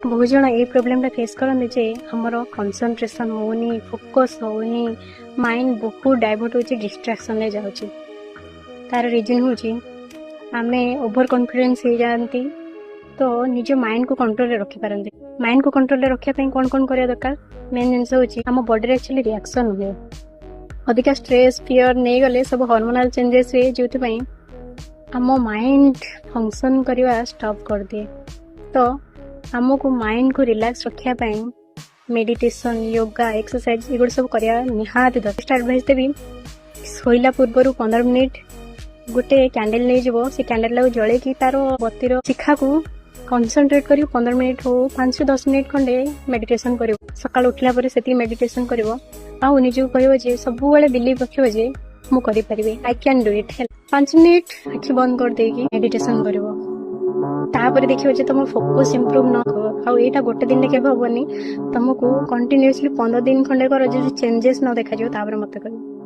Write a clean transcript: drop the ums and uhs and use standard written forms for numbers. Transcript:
बहुत जन ये प्रोब्लेम फेस करते जे हमर कंसंट्रेशन होनी, फोकस होनी, माइंड बहुत डाइवर्ट हो डिस्ट्रैक्शन ले जाउची। तार रीजन होची आमे ओवर कॉन्फिडेंस हो जाती तो निज माइंड को कंट्रोल रखी पारंती। माइंड को कंट्रोल रखिया पई कोन कोन करिया दरकार मेन जिंस होची हम बॉडी रे एक्चुअली रिएक्शन हुए। अधिका स्ट्रेस फियर नहीं गले सब हार्मोनल चेंजेस हुए जो पई हम माइंड फंक्शन करवा स्टॉप कर दिए। तो हमको माइंड को रिलैक्स रखिया पई मेडिटेशन, योगा, एक्सरसाइज ये सब करिया निहाती दरकार। एडवाइस देबी सोइला पूर्व 15 मिनिट गोटे कैंडल नहीं जीवो, से कैंडल जले कि तार बत्तीर शिखा को कंसंट्रेट करी 15 मिनिट हो 5-10 मिनिट खंडे मेडिटेशन करिवो। सकाळ उठला परे सेती मेडिटेशन करिवो आ निजु कहबो जे सब बेले बिलीव रखियो जे मु करि परिबे, I can do it. 5 minute आखि बंद कर देकी मेडिटेशन करिवो। तापर देखियो जे तुम फोकस इंप्रूव न हो आ एटा गोटे दिन के हबनी, तुमको कंटिन्यूअसली 15 दिन खंडे कर जे चेंजेस न देखा जो तापर मते करिवो।